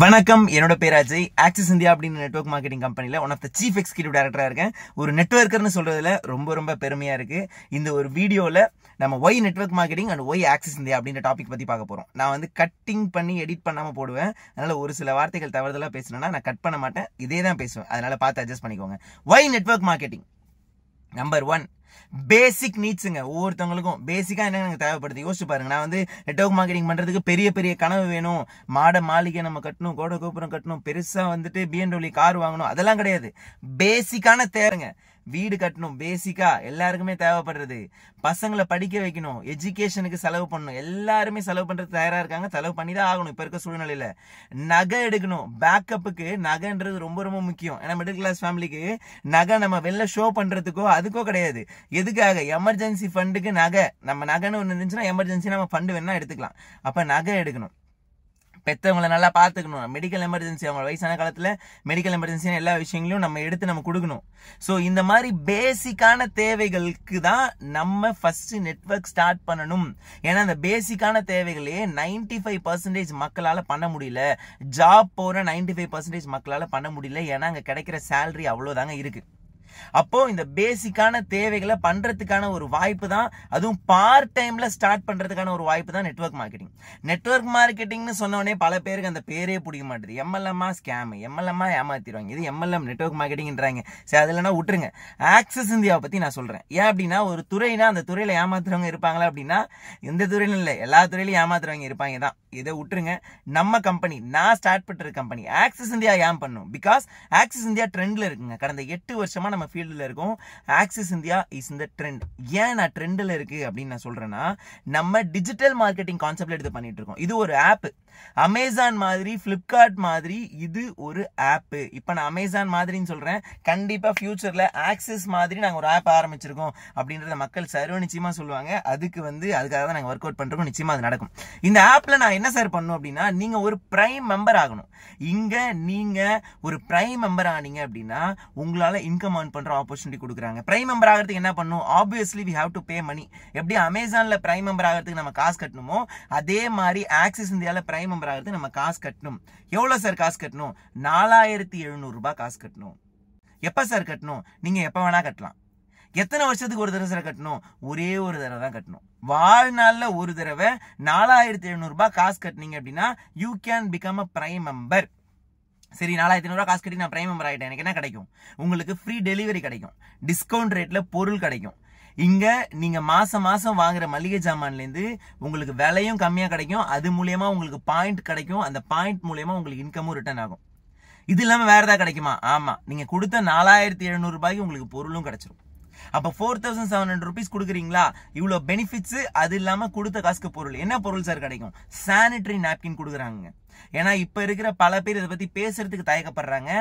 வணக்கம், என்னோட பேர் அஜய். ஆக்சிஸ் இந்தியா அப்படின்னு நெட்வொர்க் மார்க்கெட்டிங் கம்பெனில one of the chief executive டைரக்டரா இருக்கேன். ஒரு நெட்வொர்க்கர்னு சொல்றதுல ரொம்ப பெருமையா இருக்கு. இந்த ஒரு வீடியோல நம்ம why network marketing and Y Axis India அப்படின்ற டாபிக் பத்தி பார்க்க போறோம். நான் வந்து கட்டிங் பண்ணி எடிட் பண்ணாம போடுவேன். அதனால ஒரு சில வார்த்தைகள் தவறுதலா பேசினா நான் கட் பண்ண மாட்டேன், இதே தான் பேசுவேன். அதனால பார்த்து அட்ஜஸ்ட் பண்ணிக்கோங்க. ஒய் நெட்வொர்க் மார்க்கெட்டிங் நம்பர் 1, பேசிக் நீட்ஸுங்க. ஒவ்வொருத்தவங்களுக்கும் பேசிக்கா என்ன தேவைப்படுது யோசிச்சு பாருங்க. நான் வந்து நெட்வொர்க் மார்க்கெட்டிங் பண்றதுக்கு பெரிய கனவு வேணும், மாளிகை நம்ம கட்டணும், கோட கோபுரம் கட்டணும், பெருசா வந்துட்டு BMW கார் வாங்கணும், அதெல்லாம் கிடையாது. பேசிக்கான தேவைங்க. வீடு கட்டணும், பேசிக்கா எல்லாருக்குமே தேவைப்படுறது. பசங்களை படிக்க வைக்கணும், எஜுகேஷனுக்கு செலவு பண்ணணும், எல்லாருமே செலவு பண்றது தயாரா இருக்காங்க, செலவு பண்ணி தான் ஆகணும் இப்ப இருக்க சூழ்நிலையில. நகை எடுக்கணும், பேக்கப்புக்கு நகைன்றது ரொம்ப முக்கியம். ஏன்னா மிடில் கிளாஸ் ஃபேமிலிக்கு நகை நம்ம வெளில ஷோ பண்றதுக்கோ அதுக்கோ கிடையாது. எதுக்காக? எமர்ஜென்சி ஃபண்டுக்கு நகை. நம்ம நகைன்னு ஒன்று இருந்துச்சுன்னா எமர்ஜென்சி நம்ம ஃபண்டு வேணா எடுத்துக்கலாம். அப்ப நகை எடுக்கணும். பெற்றவங்களை நல்லா பார்த்துக்கணும். மெடிக்கல் எமர்ஜென்சி, அவங்க வயசான காலத்தில் மெடிக்கல் எமர்ஜென்சி எல்லா விஷயங்களையும் நம்ம எடுத்து நம்ம கொடுக்கணும். ஸோ இந்த மாதிரி பேசிக்கான தேவைகளுக்கு தான் நம்ம ஃபர்ஸ்ட் நெட்வொர்க் ஸ்டார்ட் பண்ணணும். ஏன்னா அந்த பேசிக்கான தேவைகளே 95% மக்களால் பண்ண முடியல. ஜாப் போகிற 95% மக்களால் பண்ண முடியல. ஏன்னா அங்கே கிடைக்கிற சேலரி அவ்வளோதாங்க இருக்கு. அப்போ இந்த பேசிக்கான தேவைகளை பண்றதுக்கான ஒரு வாய்ப்பு தான், அதுவும் பார்ட் டைம்ல ஸ்டார்ட் பண்றதுக்கான ஒரு வாய்ப்பு தான் நெட்வொர்க் மார்க்கெட்டிங். நெட்வொர்க் மார்க்கெட்டிங்னு சொன்னோடனே பல பேருக்கு அந்த பேரே பிடிக்க மாட்டேது. MLM-ஆ ஸ்கேம், MLM-ஆ ஏமாத்திடுவாங்க. இது MLM நெட்வொர்க் மார்க்கெட்டிங்ன்றாங்க. சரி, அதுலனா விட்டுருங்க. ஆக்சிஸ் இந்தியாவை பத்தி நான் சொல்றேன். ஏன் அப்படின்னா, ஒரு துறைனா அந்த துறையில ஏமாத்துறவங்க இருப்பாங்களா அப்படின்னா, எந்த துறையிலும் இல்லை, எல்லா துறையிலும் ஏமாத்துறவங்க இருப்பாங்க தான். இதை விட்டுருங்க. நம்ம கம்பெனி, நான் ஸ்டார்ட் பண்ற கம்பெனி ஆக்சிஸ் இந்தியா ஏன் பண்ணும்? பிகாஸ் ஆக்சிஸ் இந்தியா ட்ரெண்ட்ல இருக்குங்க. கடந்த 8 வருஷமா நம்ம ஃபீல்டில் இருக்கும். ஆக்சிஸ் இந்தியா இஸ் இந்த ட்ரெண்ட். ஏன் நான் ட்ரெண்ட்ல இருக்கு அப்படின்னு நான் சொல்றேன்னா, நம்ம டிஜிட்டல் மார்க்கெட்டிங் கான்செப்ட்ல எடுத்து பண்ணிட்டு இருக்கோம். இது ஒரு ஆப். அமேசான் மாதிரி, பிளிப்கார்ட் மாதிரி இது ஒரு ஆப். இப்ப நான் அமேசான் மாதிரின்னு சொல்றேன். கண்டிப்பா ஃபியூச்சர்ல ஆக்சிஸ் மாதிரி நாங்க ஒரு ஆப் ஆரம்பிச்சிருக்கோம் அப்படின்றத மக்கள் சர்வ நிச்சயமா சொல்லுவாங்க. அதுக்காக தான் நாங்க ஒர்க் அவுட் பண்றோம். நிச்சயமா அது நடக்கும். இந்த ஆப்ல நான் என்ன சார் பண்ணும் அப்படின்னா, நீங்க ஒரு பிரைம் மெம்பர் ஆகணும். இங்க நீங்க ஒரு பிரைம் மெம்பர் ஆனீங்க அப்படின்னா உங்களால இன்கம் earn பண்ற ஆப்பர்ச்சுனிட்டி கொடுக்குறாங்க. பிரைம் மெம்பர் ஆகிறதுக்கு என்ன பண்ணும்? Obviously we have to pay money. எப்படி அமேசான்ல பிரைம் மெம்பர் ஆகிறதுக்கு நம்ம காசு கட்டணுமோ, அதே மாதிரி ஆக்சிஸ் இந்தியால பிரைம் மெம்பர் ஆகிறதுக்கு நம்ம காசு கட்டணும். எவ்வளவு சார் காசு கட்டணும்? 4700 ரூபாய் காசு கட்டணும். எப்ப சார் கட்டணும்? நீங்க எப்ப வேணா கட்டலாம். எத்தனை வருஷத்துக்கு ஒரு தடவை சார் கட்டணும்? ஒரே ஒரு தடவை தான் கட்டணும். வாழ்நாள்ல ஒரு தடவை 4700 ரூபாய் காசு கட்டினீங்க அப்படின்னா you can become a prime member. சரி, 4700 ரூபாய் காசு கட்டி நான் பிரைம் மெம்பர் ஆகிட்டேன், எனக்கு என்ன கிடைக்கும்? உங்களுக்கு ஃப்ரீ டெலிவரி கிடைக்கும், டிஸ்கவுண்ட் ரேட்ல பொருள் கிடைக்கும். இங்க நீங்க மாசம் வாங்குற மளிகை ஜாமான்ல இருந்து உங்களுக்கு விலையும் கம்மியா கிடைக்கும். அது மூலியமா உங்களுக்கு பாயிண்ட் கிடைக்கும். அந்த பாயிண்ட் மூலியமா உங்களுக்கு இன்கமும் ரிட்டர்ன் ஆகும். இது இல்லாம வேற ஏதாவது கிடைக்குமா? ஆமா, நீங்க கொடுத்த 4700 ரூபாய்க்கு உங்களுக்கு பொருளும் கிடைச்சிடும். அப்ப 4700 rupees கொடுக்குறீங்களா? இவ்வளவு பெனிஃபிட்ஸ். அது இல்லாம கொடுத்த காசுக்கு பொருள். என்ன பொருள் சார் கிடைக்கும்? சானிட்டரி நாப்கின் கொடுக்குறாங்க. ஏன்னா இப்ப இருக்கிற பல பேர் இதை பத்தி பேசுறதுக்கு தயக்கப்படுறாங்க.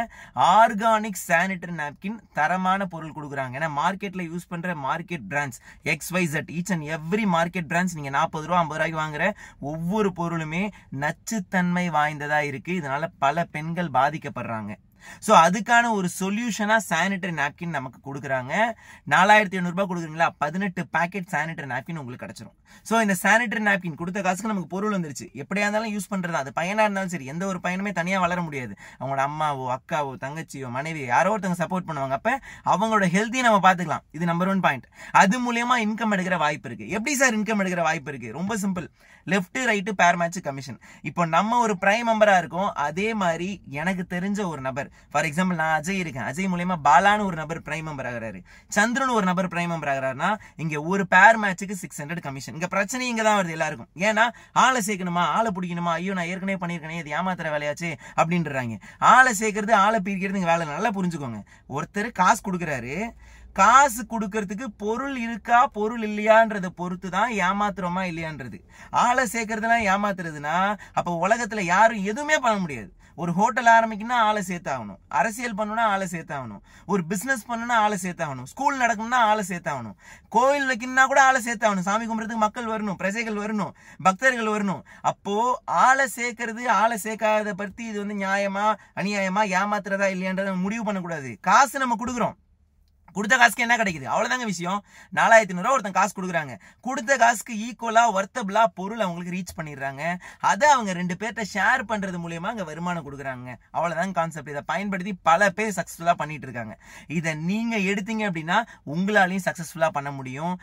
ஆர்கானிக் சானிட்டரி நாப்கின் தரமான பொருள் கொடுக்குறாங்க. ஏன்னா மார்க்கெட்ல யூஸ் பண்ற market brands XYZ, each and every market brands, நீங்க 40 ரூபா 50 ரூபாய்க்கு வாங்குற ஒவ்வொரு பொருளுமே நச்சுத்தன்மை வாய்ந்ததா இருக்கு. இதனால பல பெண்கள் பாதிக்கப்படுறாங்க. சோ அதுக்கான ஒரு சொல்யூஷனா சானிட்டரி நாப்கின் நமக்கு கொடுக்குறாங்க. 4700 ரூபாய் கொடுக்குறீங்களா, 18 பேக்கெட் சானிட்டரி நாப்கின் உங்களுக்கு கிடைச்சிரும். சோ இந்த சானிட்டரி நாப்கின் கொடுத்த காசுக்கு நமக்கு பொருள் வந்துருச்சு. எப்படியா இருந்தாலும் யூஸ் பண்றது, அது பையனா இருந்தாலும் சரி. எந்த ஒரு பையனுமே தனியா வளர முடியாது. அவங்களோட அம்மாவோ அக்காவோ தங்கச்சியோ மனைவியோ யாரோ ஒருத்தவங்க சப்போர்ட் பண்ணுவாங்க. அப்ப அவங்களோட ஹெல்த்தையும் நம்ம பாத்துக்கலாம். இது நம்பர் 1 பாயிண்ட். அது மூலியமா இன்கம் எடுக்கிற வாய்ப்பு இருக்கு. எப்படி சார் இன்கம் எடுக்கிற வாய்ப்பு இருக்கு? ரொம்ப சிம்பிள். லெஃப்ட் ரைட் பேர் மேட்ச் கமிஷன். இப்போ நம்ம ஒரு பிரைம் மெம்பரா இருக்கோம். அதே மாதிரி எனக்கு தெரிஞ்ச ஒரு நபர், ஃபார் எக்ஸாம்பிள் நான் அஜய் இருக்கேன். அஜய் மூலியமா பாலான்னு ஒரு நபர் பிரைம் மெம்பர் ஆகிறாரு, சந்திரன் ஒரு நபர் பிரைம் மெம்பர் ஆகிறாருன்னா இங்க ஒரு பேர் மேட்சுக்கு 600 கமிஷன். இங்க பிரச்சனை இங்க தான் வருது எல்லாருக்கும். ஏன்னா ஆளை சேர்க்கணுமா, ஆளை பிடிக்கணுமா, ஐயோ நான் ஏற்கனவே பண்ணிருக்கேன், இது ஏமாத்துற வேலையாச்சு அப்படின்றாங்க. ஆளை சேர்க்கறது ஆளை பிரிக்கிறது வேலை. நல்லா புரிஞ்சுக்கோங்க. ஒருத்தர் காசு கொடுக்குறாரு, காசு கொடுக்கறதுக்கு பொருள் இருக்கா பொருள் இல்லையான்றத பொறுத்து தான் ஏமாத்துறோமா இல்லையான்றது. ஆளை சேர்க்கறதுலாம் ஏமாத்துறதுன்னா அப்ப உலகத்துல யாரும் எதுவுமே பண்ண முடியாது. ஒரு ஹோட்டல் ஆரம்பிக்கணும்னா ஆளை சேர்த்தாகணும், அரசியல் பண்ணணும்னா ஆளை சேர்த்தாகணும், ஒரு பிசினஸ் பண்ணணும்னா ஆளை சேர்த்தாகணும், ஸ்கூல் நடக்கணும்னா ஆளை சேர்த்தாகணும், கோயில் வைக்கணும்னா கூட ஆளை சேர்த்தாகணும். சாமி கும்பிட்றதுக்கு மக்கள் வரணும், பிரஜைகள் வரணும், பக்தர்கள் வரணும். அப்போ ஆளை சேர்க்கறது ஆளை சேர்க்காத பத்தி இது வந்து நியாயமா அநியாயமா ஏமாத்துறதா இல்லையான்றத முடிவு பண்ணக்கூடாது. காசு நம்ம கொடுக்குறோம், கொடுத்த காசுக்கு என்ன கிடைக்குது? அவ்வளவுதாங்க விஷயம். 4500 ஒருத்தன் காசு கொடுக்குறாங்க. கொடுத்த காசுக்கு ஈக்குவலா வர்த்தபிளா பொருள் அவங்களுக்கு ரீச் பண்ணிடுறாங்க. அதை அவங்க 2 பேர்ட்ட ஷேர் பண்றது மூலியமா அங்க வருமானம் கொடுக்குறாங்க. அவ்வளவுதான் கான்செப்ட். இதை பயன்படுத்தி பல பேர் சக்சஸ்ஃபுல்லா பண்ணிட்டு இருக்காங்க. இதை நீங்க எடுத்தீங்க அப்படின்னா உங்களாலையும் சக்சஸ்ஃபுல்லா பண்ண முடியும்.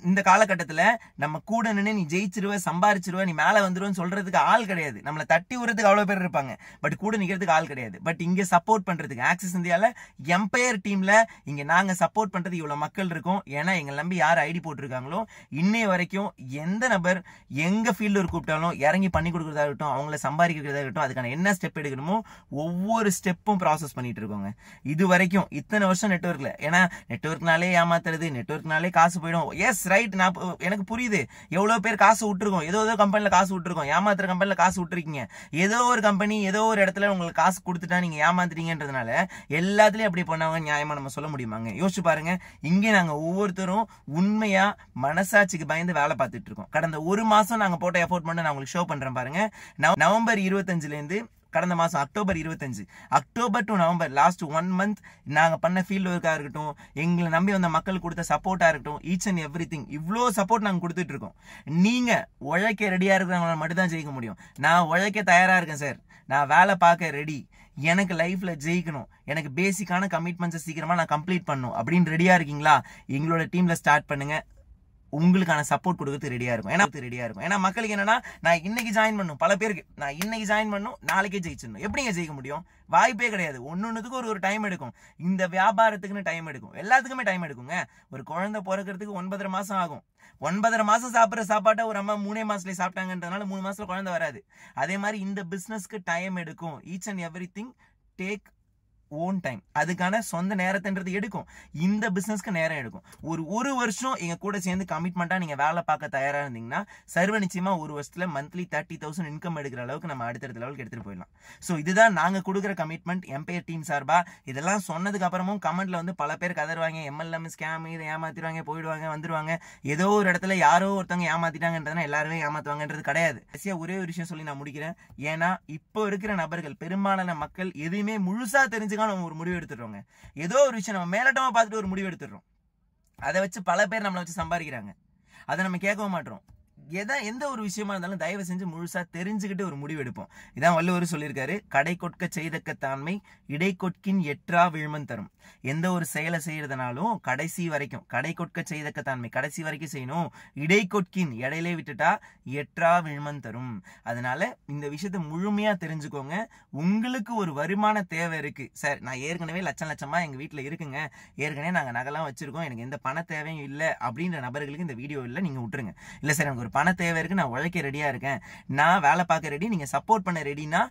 இந்த காலகட்டத்தில் நம்ம கூட நின்று நீ ஜெயிச்சிருவ, சம்பாரிச்சிருவ, நீ மேல வந்துருவன்னு சொல்றதுக்கு ஆள் கிடையாது. நம்மளை தட்டி விடுறதுக்கு அவ்வளவு பேர் இருப்பாங்க, பட் கூட நிக்கிறதுக்கு ஆள் கிடையாது. பட் இங்க சப்போர்ட் பண்றதுக்கு ஆக்சிஸ் இந்தியால எம்பையர் டீம்ல இங்க நாங்க சப்போர்ட் பண்றது இவ்வளவு மக்கள் இருக்கும். ஏன்னா எங்களை நம்பி யார் ஐடி போட்டிருக்காங்களோ இன்னைய வரைக்கும் எந்த நபர் எங்க ஃபீல்டு கூப்பிட்டாலும் இறங்கி பண்ணி கொடுக்கறதா இருக்கட்டும், அவங்கள சம்பாதிக்கிறதா இருக்கட்டும், அதுக்கான என்ன ஸ்டெப் எடுக்கணுமோ ஒவ்வொரு ஸ்டெப்பும் ப்ராசஸ் பண்ணிட்டு இருக்கோங்க. இது வரைக்கும் இத்தனை வருஷம் நெட்வொர்க்ல. ஏன்னா நெட்வொர்க்னாலே ஏமாத்துறது, நெட்வொர்க்னாலே காசு போயிடும். எஸ் ரைட், நான் எனக்கு புரியுது. எவ்வளவு பேர் காசு விட்டுருக்கோம், ஏதோ கம்பெனில காசு விட்டுருக்கோம், ஏமாத்துற கம்பெனில காசு விட்டுருக்கீங்க. ஏதோ ஒரு கம்பெனி ஏதோ ஒரு இடத்துல உங்களுக்கு காசு கொடுத்துட்டா நீங்க ஏமாத்துறீங்கன்றதுனால எல்லாத்துலயும் அப்படி பண்ணவங்க நியாயமா நம்ம சொல்ல முடியுமாங்க? யோசிச்சு பாருங்க. இங்கே நாங்க ஒவ்வொருத்தரும் உண்மையா மனசாட்சிக்கு பயந்து வேலை பார்த்துட்டு இருக்கோம். கடந்த ஒரு மாசம் நாங்க போட்ட எஃபோர்ட் பண்ண நான் உங்களுக்கு ஷோ பண்றேன் பாருங்க. நவம்பர் 25ல இருந்து கடந்த மாசம் October 25, October to November last 1 month நாங்க பண்ண ஃபீல்ட் ஒர்க்கா இருக்கட்டும், எங்களை நம்பி வந்த மக்கள் கொடுத்த சப்போர்ட்டா இருக்கட்டும், ஈச் அண்ட் எவ்ரி திங் இவ்வளோ சப்போர்ட் நாங்க கொடுத்துட்டு இருக்கோம். நீங்க உழைக்க ரெடியா இருக்கிறவங்க மட்டும் தான் ஜெயிக்க முடியும். நான் உழைக்க தயாரா இருக்கேன் சார், நான் வேலை பார்க்க ரெடி, எனக்கு லைஃப்ல ஜெயிக்கணும், எனக்கு பேசிக்கான கமிட்மெண்ட்ஸை சீக்கிரமா நான் கம்ப்ளீட் பண்ணணும் அப்படின்னு ரெடியா இருக்கீங்களா? எங்களோட டீம்ல ஸ்டார்ட் பண்ணுங்க. உங்களுக்கான சப்போர்ட் கொடுக்கறது ரெடியா இருக்கும். ஏன்னா மக்களுக்கு என்னன்னா, நான் இன்னைக்கு ஜாயின் பண்ணும், பல பேருக்கு நான் இன்னைக்கு ஜாயின் பண்ணும், நாளைக்கே ஜெயிச்சிடணும். எப்படிங்க ஜெயிக்க முடியும்? வாய்ப்பே கிடையாது. ஒன்னொன்னுக்கு ஒரு டைம் எடுக்கும். இந்த வியாபாரத்துக்குன்னு டைம் எடுக்கும், எல்லாத்துக்குமே டைம் எடுக்குங்க. ஒரு குழந்தை பிறக்கிறதுக்கு 9.5 மாசம் ஆகும். 9.5 மாசம் சாப்பிட்ற சாப்பாட்டை ஒரு அம்மா 3 மாசத்துலயே சாப்பிட்டாங்கன்றதுனால 3 மாசத்துல குழந்தை வராது. அதே மாதிரி இந்த பிசினஸ்க்கு டைம் எடுக்கும். Each and every thing take own time. அதுக்கான சொந்த நேரத்தைன்றது எடுக்கும். இந்த பிசினஸ்க்கு நேரம் எடுக்கும். ஒரு வருஷம் எங்க கூட சேர்ந்து கமிட்மெண்டா நீங்க வேலை பார்க்க தயாரா இருந்தீங்கன்னா சர்வ நிச்சயமா ஒரு வருஷத்துல மந்த்லி 30,000 இன்கம் எடுக்கிற அளவுக்கு நம்ம அடுத்தடுத்த லெவலுக்கு எடுத்துட்டு போயிடலாம். ஸோ இதுதான் நாங்க கொடுக்குற கமிட்மெண்ட் எம்பையர் டீம் சார்பா. இதெல்லாம் சொன்னதுக்கு அப்புறமும் கமெண்ட்ல வந்து பல பேர் கதறுவாங்க, எம்எல்எம் ஸ்கேம், இதை ஏமாத்திடுவாங்க, போயிடுவாங்க, வந்துருவாங்க. ஏதோ ஒரு இடத்துல யாரோ ஒருத்தவங்க ஏமாத்திட்டாங்கன்றதுனா எல்லாருமே ஏமாத்துவாங்கன்றது கிடையாது. ஒரே ஒரு விஷயம் சொல்லி நான் முடிக்கிறேன். ஏன்னா இப்போ இருக்கிற நபர்கள், பெரும்பாலான மக்கள் எதையுமே முழுசா தெரிஞ்சு நம்ம ஒரு முடிவு எடுத்துடுறோங்க. ஏதோ ஒரு விஷயம் நம்ம மேலட்டமா பார்த்துட்டு ஒரு முடிவு எடுத்துடுறோம். அதை வச்சு பல பேர் நம்மளை வச்சு சம்பாதிக்கிறாங்க. அதை நம்ம கேட்கவும் மாட்டோம். எந்த ஒரு விஷயமா இருந்தாலும் தயவு செஞ்சு முழுசா தெரிஞ்சுக்கிட்டு ஒரு முடிவு எடுப்போம். இதான் வள்ளுவர் சொல்லியிருக்காரு, கடை கொட்க செய்தக்க தாண்மை இடை கொட்கின் எற்றா விழுமன் தரும். எந்த ஒரு செயலை செய்யறதுனாலும் கடைசி வரைக்கும், கடை கொட்க செய்தக்க தாண்மை கடைசி வரைக்கும் செய்யணும். இடை கொட்கின் இடையிலே விட்டுட்டா எற்றா விழுமன் தரும். அதனால இந்த விஷயத்த முழுமையா தெரிஞ்சுக்கோங்க. உங்களுக்கு ஒரு வருமான தேவை இருக்கு சார், நான் ஏற்கனவே லட்சமா எங்க வீட்டுல இருக்குங்க, ஏற்கனவே நாங்க நகைலாம் வச்சிருக்கோம், எனக்கு எந்த பண தேவையும் இல்லை அப்படின்ற நபர்களுக்கு இந்த வீடியோ இல்லை, நீங்க விட்டுருங்க. இல்ல சார் எனக்கு ஒரு பண தேவை இருக்கு, நான் உழைக்க ரெடியா இருக்கேன், நான் வேலை பார்க்க ரெடி, நீங்க சப்போர்ட் பண்ண ரெடினா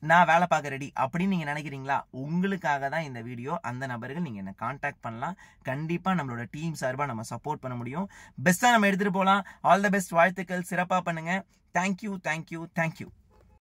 நான் வேலை பார்க்க ரெடி அப்படின்னு நீங்க நினைக்கிறீங்களா? உங்களுக்காக தான் இந்த வீடியோ. அந்த நபர்கள் நீங்க என்ன கான்டாக்ட் பண்ணலாம். கண்டிப்பா நம்மளோட டீம் சார்பா நம்ம சப்போர்ட் பண்ண முடியும். பெஸ்டா நம்ம எடுத்துட்டு போலாம். All the best. வாழ்த்துக்கள். சிறப்பா பண்ணுங்க. தேங்க்யூ.